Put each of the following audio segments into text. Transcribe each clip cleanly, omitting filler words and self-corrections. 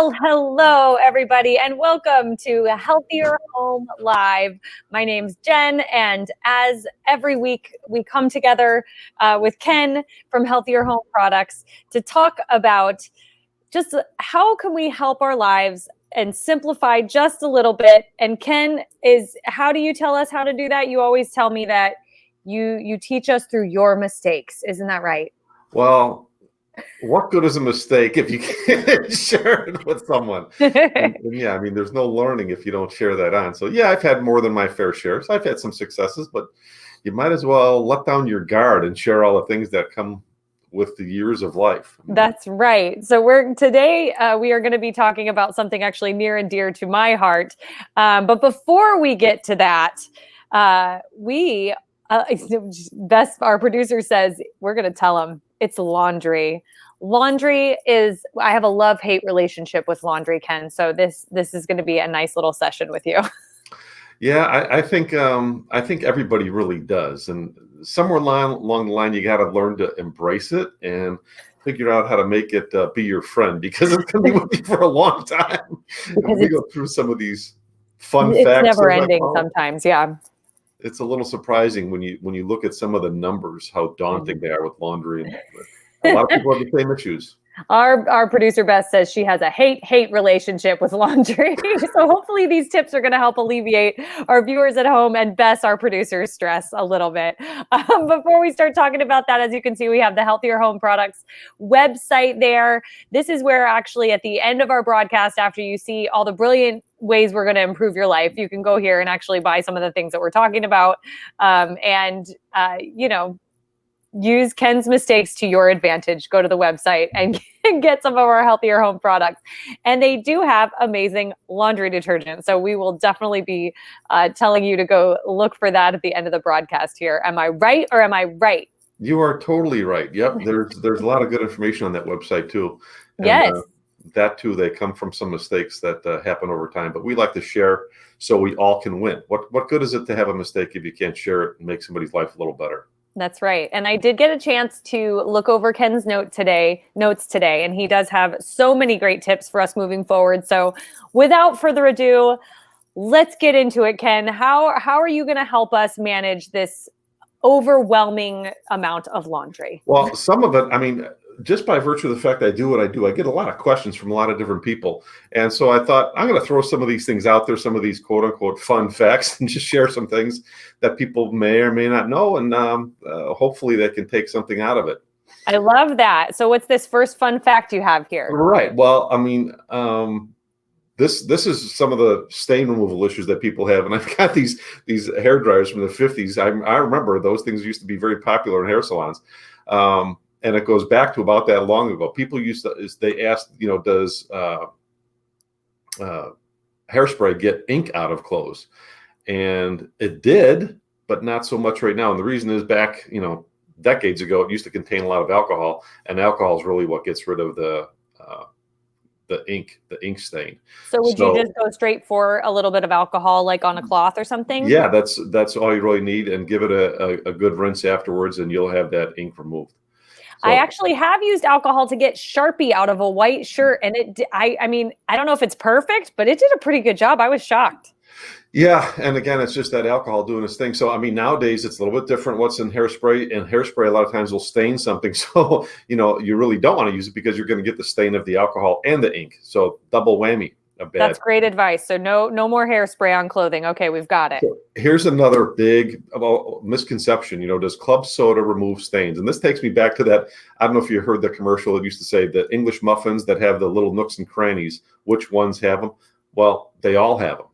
Well, hello, everybody, and welcome to Healthier Home Live. My name's Jen, and as every week, we come together with Ken from Healthier Home Products to talk about just how can we help our lives and simplify just a little bit. And Ken, how do you tell us how to do that? You always tell me that you teach us through your mistakes. Isn't that right? Well, what good is a mistake if you can't share it with someone? And yeah, I mean, there's no learning if you don't share that on. So yeah, I've had more than my fair share. So I've had some successes, but you might as well let down your guard and share all the things that come with the years of life. That's right. So today we are going to be talking about something actually near and dear to my heart. But before we get to that, Beth, our producer, says we're going to tell them it's laundry. Laundry is, I have a love-hate relationship with laundry, Ken. So this is going to be a nice little session with you. Yeah, I think everybody really does, and somewhere along the line, you got to learn to embrace it and figure out how to make it be your friend, because it's going to be with you for a long time. Because we go through some of these fun facts. It's never ending sometimes, yeah. It's a little surprising when you look at some of the numbers, how daunting they are with laundry. And a lot of people have the same issues. Our producer Beth says she has a hate relationship with laundry. So hopefully these tips are going to help alleviate our viewers at home and Beth, our producer's stress a little bit. Before we start talking about that, as you can see, we have the Healthier Home Products website there. This is where actually at the end of our broadcast, after you see all the brilliant ways we're going to improve your life, you can go here and actually buy some of the things that we're talking about. Use Ken's mistakes to your advantage. Go to the website and get some of our Healthier Home products. And they do have amazing laundry detergent. So we will definitely be telling you to go look for that at the end of the broadcast here. Am I right or am I right? You are totally right. Yep. There's a lot of good information on that website too. And, yes. That too, they come from some mistakes that happen over time. But we like to share so we all can win. What good is it to have a mistake if you can't share it and make somebody's life a little better? That's right. And I did get a chance to look over Ken's notes today, and he does have so many great tips for us moving forward. So without further ado, let's get into it, Ken. How are you going to help us manage this overwhelming amount of laundry? Well, some of it, I mean, just by virtue of the fact I do what I do, I get a lot of questions from a lot of different people. And so I thought I'm going to throw some of these things out there, some of these quote unquote fun facts, and just share some things that people may or may not know. And hopefully they can take something out of it. I love that. So what's this first fun fact you have here? Right. Well, I mean, this is some of the stain removal issues that people have. And I've got these hair dryers from the 50s. I remember those things used to be very popular in hair salons. And it goes back to about that long ago. People they asked, does hairspray get ink out of clothes? And it did, but not so much right now. And the reason is back, decades ago, it used to contain a lot of alcohol, and alcohol is really what gets rid of the ink stain. So would you just go straight for a little bit of alcohol, like on a cloth or something? Yeah, that's all you really need, and give it a good rinse afterwards, and you'll have that ink removed. So, I actually have used alcohol to get Sharpie out of a white shirt, and I mean, I don't know if it's perfect, but it did a pretty good job. I was shocked. Yeah, and again, it's just that alcohol doing its thing. So, I mean, nowadays it's a little bit different what's in hairspray, and hairspray a lot of times will stain something. So, you really don't want to use it because you're going to get the stain of the alcohol and the ink. So, double whammy. That's great advice. So no more hairspray on clothing. Okay, we've got it. So here's another big misconception. Does club soda remove stains? And this takes me back to that. I don't know if you heard the commercial that used to say the English muffins that have the little nooks and crannies. Which ones have them? Well, they all have them.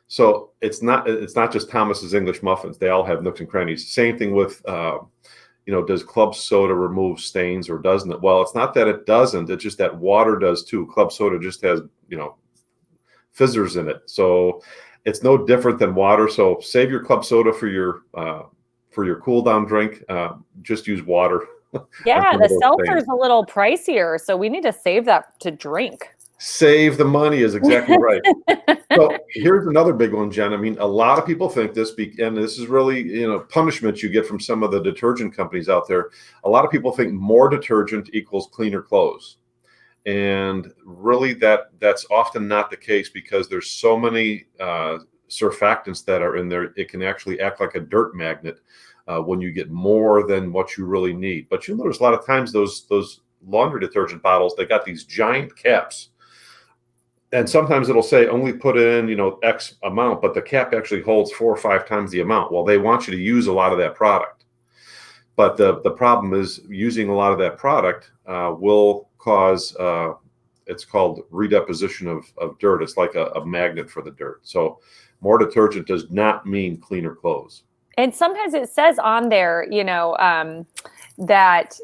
So it's not just Thomas's English muffins. They all have nooks and crannies. Same thing with does club soda remove stains or doesn't it? Well, it's not that it doesn't. It's just that water does too. Club soda just has fizzers in it, so it's no different than water. So save your club soda for your cool down drink. Just use water. Yeah, the seltzer is a little pricier, so we need to save that to drink. Save the money is exactly right. So here's another big one, Jen. I mean, a lot of people think this, and this is really, punishment you get from some of the detergent companies out there. A lot of people think more detergent equals cleaner clothes. And really that's often not the case because there's so many surfactants that are in there. It can actually act like a dirt magnet when you get more than what you really need. But you'll notice a lot of times those laundry detergent bottles, they got these giant caps. And sometimes it'll say only put in, X amount, but the cap actually holds 4 or 5 times the amount. Well, they want you to use a lot of that product. But the problem is using a lot of that product will cause, it's called redeposition of dirt. It's like a magnet for the dirt. So more detergent does not mean cleaner clothes. And sometimes it says on there, that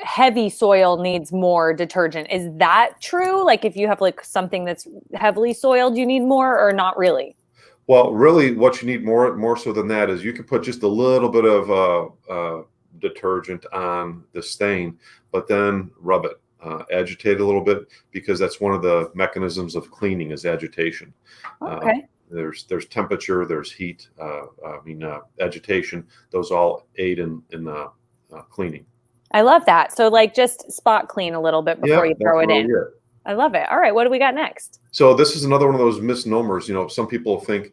heavy soil needs more detergent. Is that true? Like if you have like something that's heavily soiled, you need more, or not really? Well, really what you need more so than that is you can put just a little bit of detergent on the stain, but then rub it, agitate a little bit, because that's one of the mechanisms of cleaning is agitation. Okay. There's temperature, there's heat, agitation. Those all aid in cleaning. I love that. So like just spot clean a little bit before you throw it in. I love it. All right. What do we got next? So this is another one of those misnomers. Some people think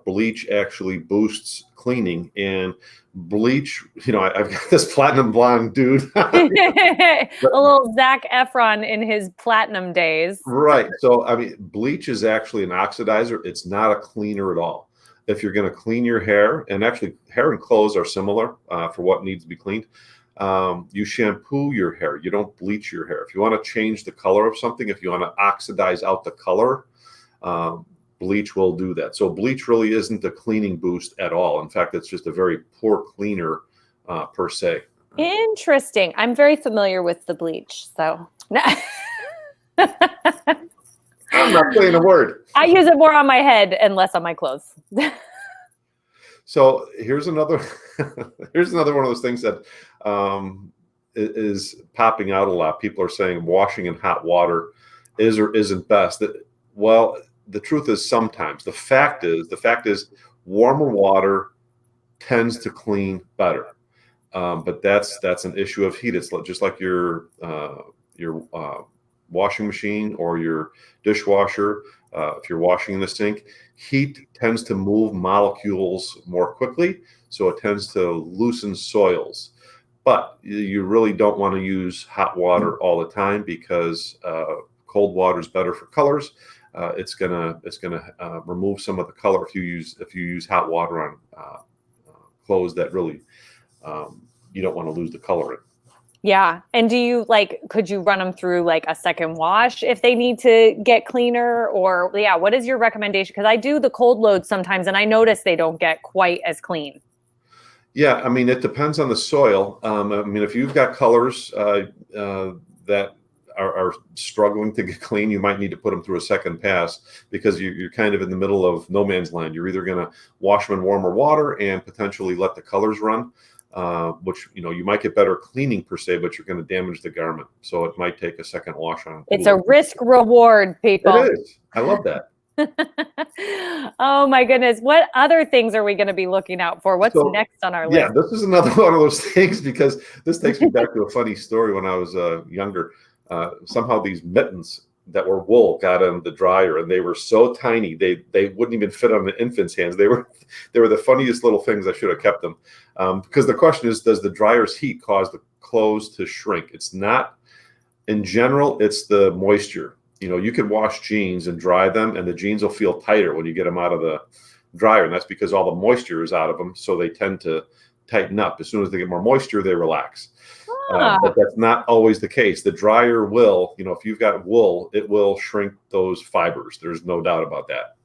bleach actually boosts cleaning, and bleach, I've got this platinum blonde dude. A little Zac Efron in his platinum days. Right. So, bleach is actually an oxidizer. It's not a cleaner at all. If you're going to clean your hair, and actually hair and clothes are similar for what needs to be cleaned, you shampoo your hair. You don't bleach your hair. If you want to change the color of something, if you want to oxidize out the color, bleach will do that. So bleach really isn't a cleaning boost at all. In fact, it's just a very poor cleaner per se. Interesting. I'm very familiar with the bleach, so. I'm not saying a word. I use it more on my head and less on my clothes. So here's another one of those things that is popping out a lot. People are saying washing in hot water is or isn't best. Well, the truth is sometimes. The fact is warmer water tends to clean better. But that's an issue of heat. It's just like your washing machine or your dishwasher. If you're washing in the sink, heat tends to move molecules more quickly, so it tends to loosen soils. But you really don't want to use hot water all the time because cold water is better for colors. It's gonna remove some of the color if you use hot water on clothes that really you don't want to lose the color in. Yeah. And could you run them through like a second wash if they need to get cleaner, or what is your recommendation? Because I do the cold loads sometimes and I notice they don't get quite as clean. Yeah. It depends on the soil. If you've got colors that are struggling to get clean, you might need to put them through a second pass because you're kind of in the middle of no man's land. You're either going to wash them in warmer water and potentially let the colors run, which, you might get better cleaning per se, but you're going to damage the garment. So it might take a second wash on. It's a risk reward, people. It is. I love that. Oh my goodness. What other things are we going to be looking out for? What's next on our list? Yeah, this is another one of those things because this takes me back to a funny story when I was younger. Somehow these mittens that were wool got in the dryer, and they were so tiny they wouldn't even fit on an infant's hands. They were the funniest little things. I should have kept them because the question is, does the dryer's heat cause the clothes to shrink? It's not. In general, it's the moisture. You could wash jeans and dry them, and the jeans will feel tighter when you get them out of the dryer, and that's because all the moisture is out of them, so they tend to tighten up. As soon as they get more moisture, they relax. But that's not always the case. The dryer will, if you've got wool, it will shrink those fibers. There's no doubt about that.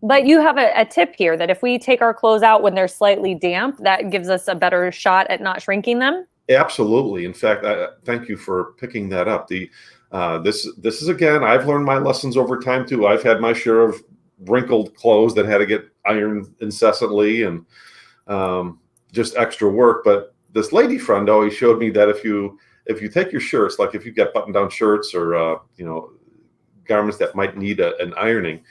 But you have a tip here that if we take our clothes out when they're slightly damp, that gives us a better shot at not shrinking them? Absolutely. In fact, thank you for picking that up. This is, again, I've learned my lessons over time too. I've had my share of wrinkled clothes that had to get ironed incessantly and just extra work. But this lady friend always showed me that if you take your shirts, like if you've got button-down shirts or garments that might need an ironing,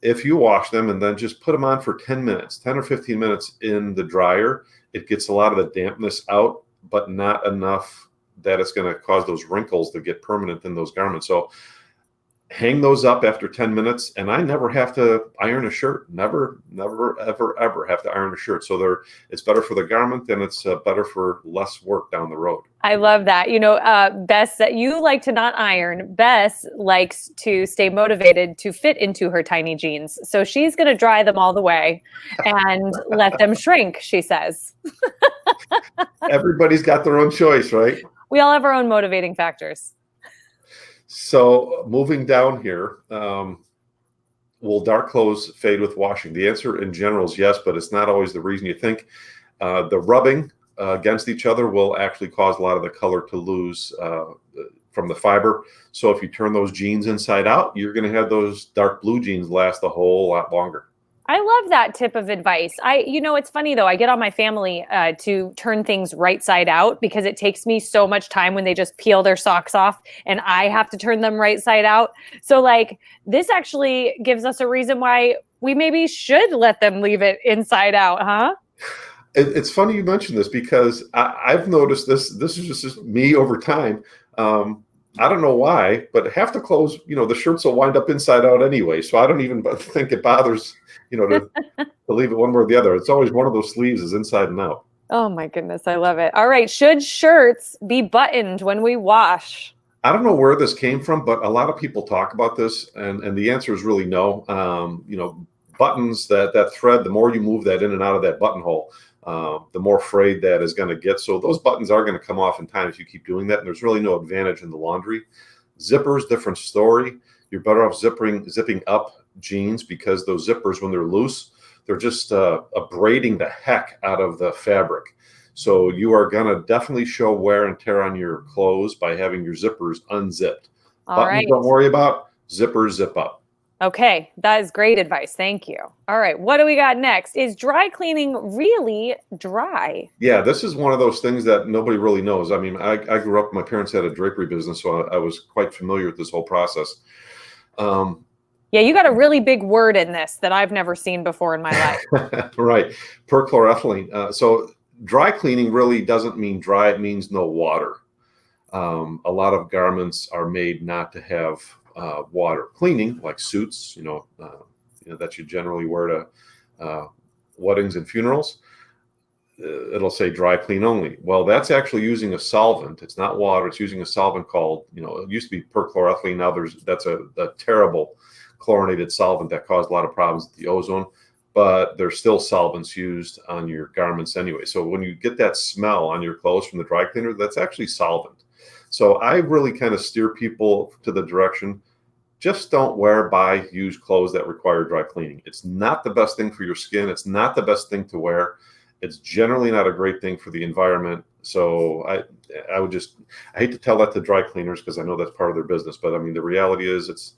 if you wash them and then just put them on for 10 or 15 minutes in the dryer, it gets a lot of the dampness out, but not enough that it's going to cause those wrinkles to get permanent in those garments. So hang those up after 10 minutes, and I never have to iron a shirt. Never, ever, ever have to iron a shirt. So it's better for the garment, and it's better for less work down the road. I love that. Bess, that you like to not iron. Bess likes to stay motivated to fit into her tiny jeans. So she's going to dry them all the way and let them shrink, she says. Everybody's got their own choice, right? We all have our own motivating factors. So moving down here, will dark clothes fade with washing? The answer in general is yes, but it's not always the reason you think. The rubbing against each other will actually cause a lot of the color to lose from the fiber. So if you turn those jeans inside out, you're going to have those dark blue jeans last a whole lot longer. I love that tip of advice. It's funny though, I get on my family to turn things right side out because it takes me so much time when they just peel their socks off and I have to turn them right side out. So this actually gives us a reason why we maybe should let them leave it inside out, huh? It's funny you mentioned this because I've noticed this is just me over time. I don't know why, but half the clothes, the shirts will wind up inside out anyway. So I don't even think it bothers, to leave it one way or the other. It's always one of those sleeves is inside and out. Oh my goodness. I love it. All right. Should shirts be buttoned when we wash? I don't know where this came from, but a lot of people talk about this and the answer is really no. Buttons, that thread, the more you move that in and out of that buttonhole, the more frayed that is going to get. So those buttons are going to come off in time if you keep doing that. And there's really no advantage in the laundry. Zippers, different story. You're better off zipping up jeans because those zippers, when they're loose, they're just abrading the heck out of the fabric. So you are going to definitely show wear and tear on your clothes by having your zippers unzipped. All right. Don't worry about. Zippers zip up. Okay, that is great advice. Thank you. All right, what do we got next? Is dry cleaning really dry? Yeah, this is one of those things that nobody really knows. I mean, I grew up, my parents had a drapery business, so I was quite familiar with this whole process. Yeah, you got a really big word in this that I've never seen before in my life. Right, perchloroethylene. So dry cleaning really doesn't mean dry, it means no water. A lot of garments are made not to have water. Cleaning, like suits, that you generally wear to weddings and funerals, it'll say dry clean only. Well, that's actually using a solvent. It's not water. It's using a solvent called, it used to be perchloroethylene. Now that's a terrible chlorinated solvent that caused a lot of problems with the ozone. But there's still solvents used on your garments anyway. So when you get that smell on your clothes from the dry cleaner, that's actually solvent. So I really kind of steer people to the direction, just don't buy used clothes that require dry cleaning. It's not the best thing for your skin. It's not the best thing to wear. It's generally not a great thing for the environment. So I hate to tell that to dry cleaners because I know that's part of their business. But I mean, the reality is it's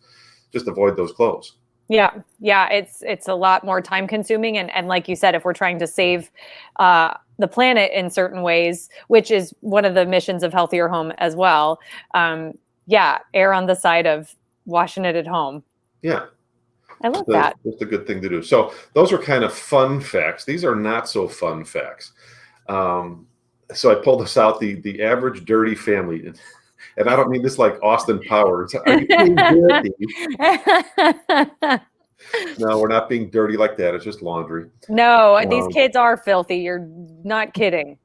just avoid those clothes. Yeah. It's a lot more time consuming. And like you said, if we're trying to save the planet in certain ways, which is one of the missions of Healthier Home as well. Err on the side of washing it at home. Yeah. I love that. It's a good thing to do. So those are kind of fun facts. These are not so fun facts. So I pulled this out, the average dirty family. And I don't mean this like Austin Powers. Are you being dirty? No, we're not being dirty like that. It's just laundry. No, these kids are filthy. You're not kidding.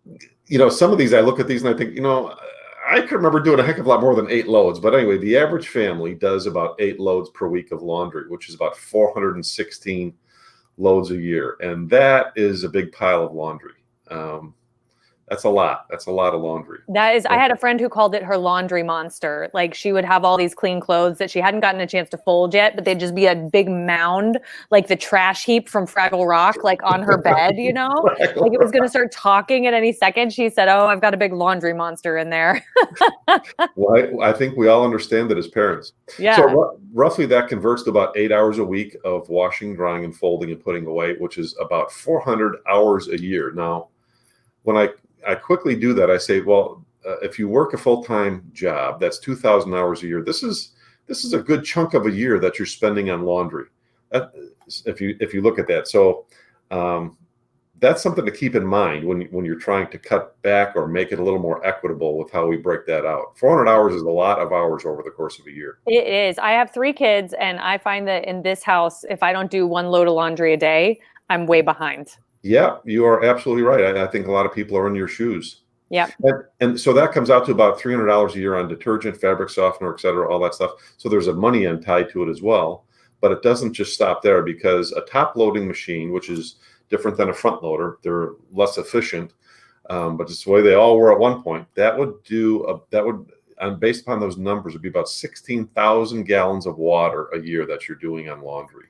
Some of these, I look at these and I think, I could remember doing a heck of a lot more than 8 loads. But anyway, the average family does about 8 loads per week of laundry, which is about 416 loads a year. And that is a big pile of laundry. That's a lot. That's a lot of laundry. That is, I had a friend who called it her laundry monster. Like she would have all these clean clothes that she hadn't gotten a chance to fold yet, but they'd just be a big mound, like the trash heap from Fraggle Rock, like on her bed, like it was going to start talking at any second. She said, "Oh, I've got a big laundry monster in there." Well, I think we all understand that as parents. Yeah. So roughly that converts to about 8 hours a week of washing, drying, and folding and putting away, which is about 400 hours a year. Now, when I quickly do that, I say, well, if you work a full-time job, that's 2,000 hours a year. This is a good chunk of a year that you're spending on laundry. If you look at that, so that's something to keep in mind when you're trying to cut back or make it a little more equitable with how we break that out. 400 hours is a lot of hours over the course of a year. It is. I have 3 kids, and I find that in this house, if I don't do 1 load of laundry a day, I'm way behind. Yeah, you are absolutely right. I think a lot of people are in your shoes. Yeah. And so that comes out to about $300 a year on detergent, fabric softener, et cetera, all that stuff. So there's a money end tied to it as well. But it doesn't just stop there, because a top loading machine, which is different than a front loader, they're less efficient, but it's the way they all were at one point. That would based upon those numbers, would be about 16,000 gallons of water a year that you're doing on laundry,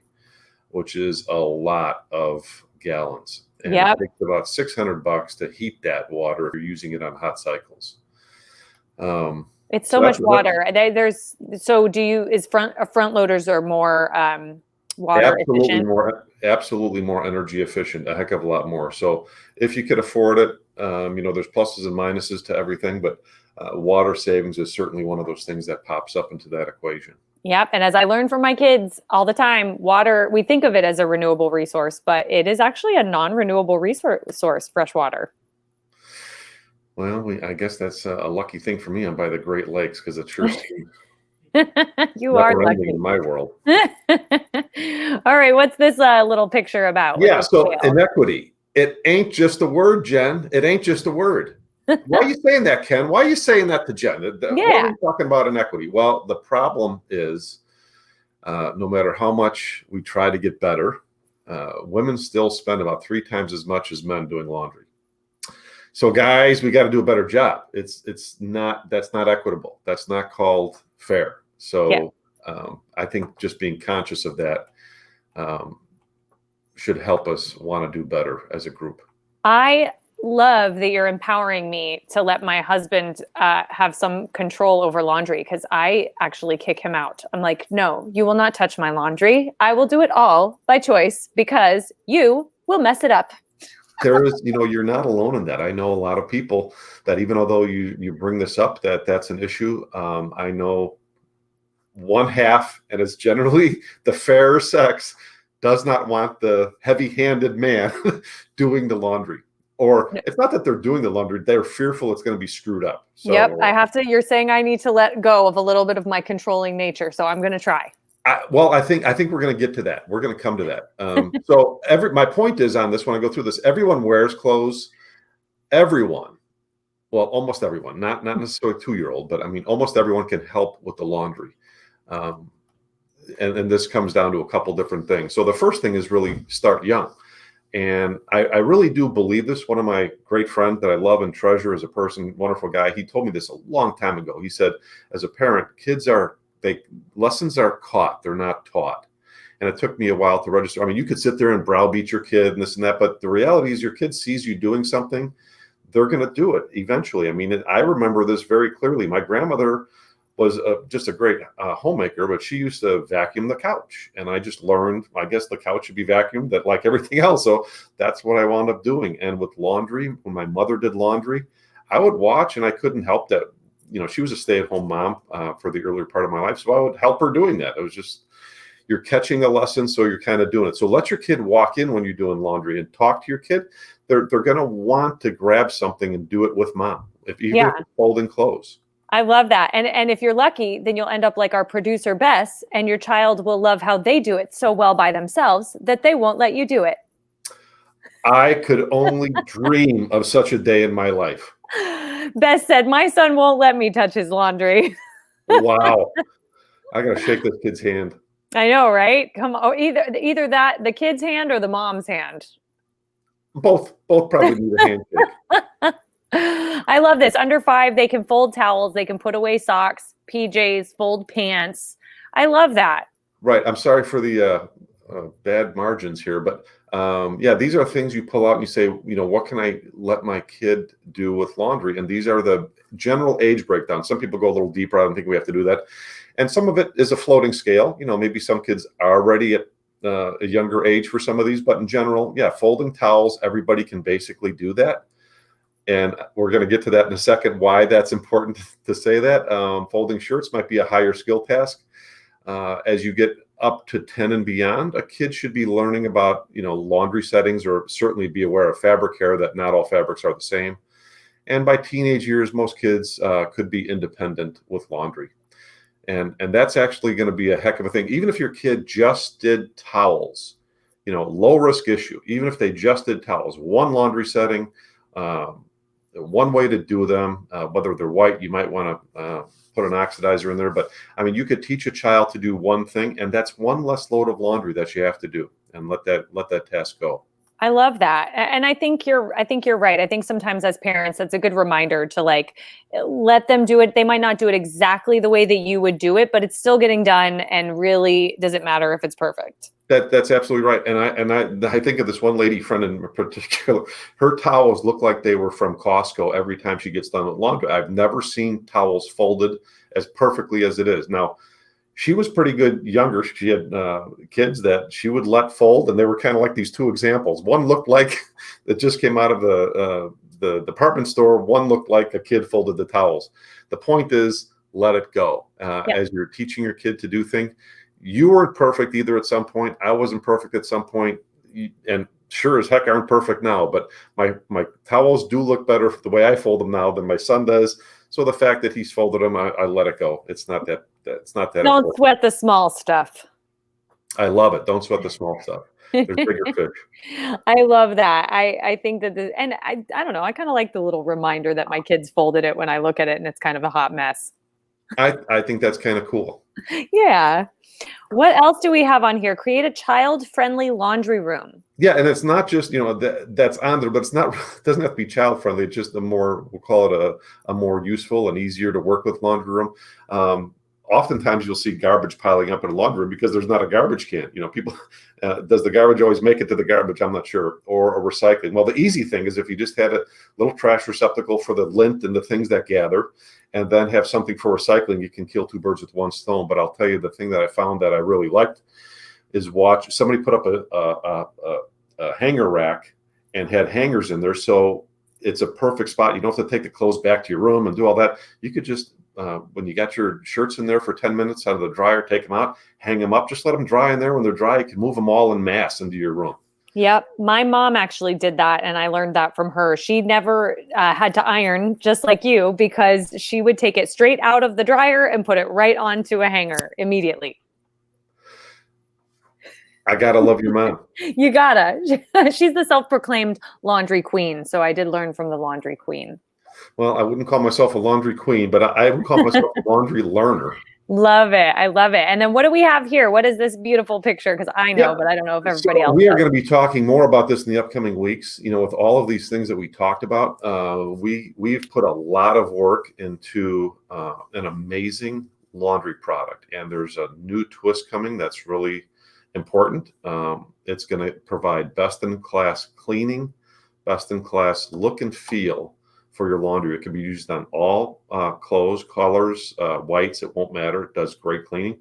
which is a lot of gallons. And Yep. it takes about $600 to heat that water if you're using it on hot cycles. It's so much water. Is front loaders are more water efficient? Absolutely more energy efficient, a heck of a lot more. So if you could afford it, there's pluses and minuses to everything, but water savings is certainly one of those things that pops up into that equation. Yep. And as I learn from my kids all the time, water, we think of it as a renewable resource, but it is actually a non-renewable resource, fresh water. Well, I guess that's a lucky thing for me. I'm by the Great Lakes, because it sure seems You are lucky in my world. All right. What's this little picture about? Yeah. So inequity, it ain't just a word, Jen. It ain't just a word. Why are you saying that, Ken? Why are you saying that to Jen? What are we talking about inequity? Well, the problem is, no matter how much we try to get better, women still spend about 3 times as much as men doing laundry. So guys, we got to do a better job. That's not equitable. That's not called fair. So I think just being conscious of that should help us want to do better as a group. I love that you're empowering me to let my husband have some control over laundry, because I actually kick him out. I'm like, no, you will not touch my laundry. I will do it all by choice, because you will mess it up. There is, you're not alone in that. I know a lot of people that, even although you bring this up, that's an issue. I know one half, and it's generally the fairer sex, does not want the heavy-handed man doing the laundry. Or it's not that they're doing the laundry, they're fearful it's going to be screwed up. So, yep, you're saying I need to let go of a little bit of my controlling nature, so I'm going to try. I think we're going to get to that. We're going to come to that. So my point is on this, when I go through this, everyone wears clothes. Everyone, well, almost everyone, not necessarily a 2-year-old, but I mean, almost everyone can help with the laundry. And this comes down to a couple different things. So the first thing is really start young. And I really do believe this. One of my great friends that I love and treasure as a person, wonderful guy, he told me this a long time ago. He said, as a parent, lessons are caught, they're not taught. And it took me a while to register. I mean, you could sit there and browbeat your kid and this and that, but the reality is your kid sees you doing something, they're going to do it eventually. I mean, I remember this very clearly. My grandmother was just a great homemaker, but she used to vacuum the couch. And I just learned, I guess the couch should be vacuumed, that like everything else. So that's what I wound up doing. And with laundry, when my mother did laundry, I would watch, and I couldn't help that. She was a stay-at-home mom for the earlier part of my life. So I would help her doing that. It was just, you're catching a lesson, so you're kind of doing it. So let your kid walk in when you're doing laundry and talk to your kid. They're going to want to grab something and do it with mom, even if it's folding clothes. I love that. And if you're lucky, then you'll end up like our producer, Bess, and your child will love how they do it so well by themselves that they won't let you do it. I could only dream of such a day in my life. Bess said, my son won't let me touch his laundry. Wow. I got to shake this kid's hand. I know, right? Come on. Either that, the kid's hand or the mom's hand. Both probably need a handshake. I love this. Under 5, they can fold towels. They can put away socks, PJs, fold pants. I love that. Right. I'm sorry for the bad margins here, but these are things you pull out and you say, what can I let my kid do with laundry? And these are the general age breakdown. Some people go a little deeper. I don't think we have to do that. And some of it is a floating scale. Maybe some kids are already at a younger age for some of these, but in general, folding towels, everybody can basically do that. And we're going to get to that in a second, why that's important to say that. Folding shirts might be a higher skill task. As you get up to 10 and beyond, a kid should be learning about, laundry settings, or certainly be aware of fabric care, that not all fabrics are the same. And by teenage years, most kids could be independent with laundry. And that's actually going to be a heck of a thing. Even if your kid just did towels, low risk issue, even if they just did towels, one laundry setting, one way to do them, whether they're white, you might want to put an oxidizer in there. But I mean, you could teach a child to do one thing, and that's one less load of laundry that you have to do, and let that task go. I love that. And I think you're right. I think sometimes as parents, that's a good reminder to let them do it. They might not do it exactly the way that you would do it, but it's still getting done. And really, doesn't matter if it's perfect. That's absolutely right. And I think of this one lady friend in particular. Her towels look like they were from Costco every time she gets done with laundry. I've never seen towels folded as perfectly as it is. Now, she was pretty good younger. She had kids that she would let fold, and they were kind of like these two examples. One looked like it just came out of the department store. One looked like a kid folded the towels. The point is, let it go. As you're teaching your kid to do things, you weren't perfect either at some point. I wasn't perfect at some point, and sure as heck aren't perfect now. But my towels do look better the way I fold them now than my son does. So the fact that he's folded them, I let it go. It's not that. Don't important. Sweat the small stuff. I love it. Don't sweat the small stuff. There's bigger fish. I love that. I think that and I don't know. I kind of like the little reminder that my kids folded it when I look at it and it's kind of a hot mess. I think that's kind of cool. Yeah. What else do we have on here? Create a child-friendly laundry room. Yeah, and it's not just that's on there, but it doesn't have to be child-friendly. It's just we'll call it a more useful and easier to work with laundry room. Oftentimes you'll see garbage piling up in a laundry room because there's not a garbage can. People, does the garbage always make it to the garbage? I'm not sure. Or a recycling. Well, the easy thing is if you just had a little trash receptacle for the lint and the things that gather, and then have something for recycling, you can kill two birds with one stone. But I'll tell you, the thing that I found that I really liked is watch somebody put up a hanger rack and had hangers in there. So it's a perfect spot. You don't have to take the clothes back to your room and do all that. You could just, when you got your shirts in there for 10 minutes out of the dryer, take them out, hang them up, just let them dry in there. When they're dry, you can move them all en masse into your room. Yep. My mom actually did that, and I learned that from her. She never had to iron, just like you, because she would take it straight out of the dryer and put it right onto a hanger immediately. I gotta love your mom. You gotta. She's the self-proclaimed laundry queen, so I did learn from the laundry queen. Well, I wouldn't call myself a laundry queen, but I would call myself a laundry learner. Love it. I love it. And then what do we have here? What is this beautiful picture? Because I know, but I don't know if everybody else We are does. going to be talking more about this in the upcoming weeks. With all of these things that we talked about, we've put a lot of work into an amazing laundry product. And there's a new twist coming that's really important. It's going to provide best-in-class cleaning, best-in-class look and feel for your laundry. It can be used on all clothes, colors, whites. It won't matter. It does great cleaning.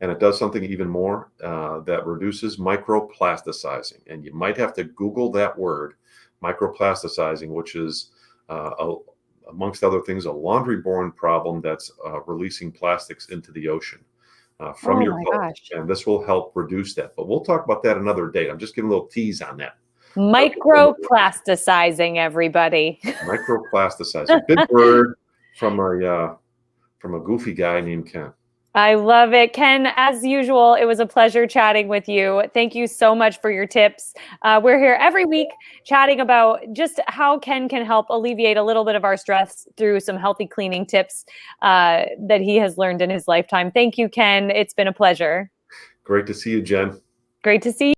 And it does something even more that reduces microplasticizing. And you might have to Google that word, microplasticizing, which is, amongst other things, a laundry-borne problem that's releasing plastics into the ocean from your clothes. Gosh. And this will help reduce that. But we'll talk about that another day. I'm just giving a little tease on that. Microplasticizing, everybody. Microplasticizing. Good word from a goofy guy named Ken. I love it. Ken, as usual, it was a pleasure chatting with you. Thank you so much for your tips. We're here every week chatting about just how Ken can help alleviate a little bit of our stress through some healthy cleaning tips that he has learned in his lifetime. Thank you, Ken. It's been a pleasure. Great to see you, Jen. Great to see you.